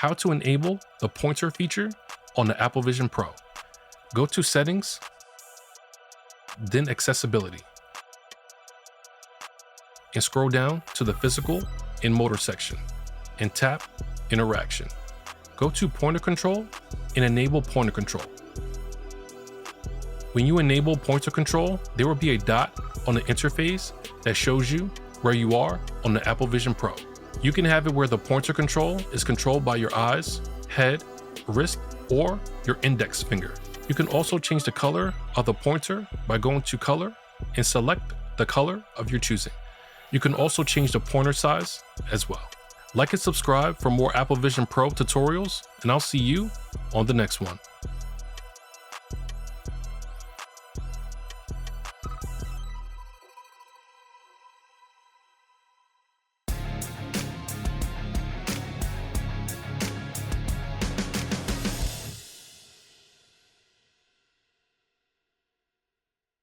how to enable the pointer feature on the Apple Vision Pro. Go to Settings, then Accessibility, and scroll down to the Physical and Motor section, and tap Interaction. Go to Pointer Control and enable Pointer Control. When you enable Pointer Control, there will be a dot on the interface that shows you where you are on the Apple Vision Pro. You can have it where the pointer control is controlled by your eyes, head, wrist, or your index finger. You can also change the color of the pointer by going to Color and select the color of your choosing. You can also change the pointer size as well. Like and subscribe for more Apple Vision Pro tutorials, and I'll see you on the next one.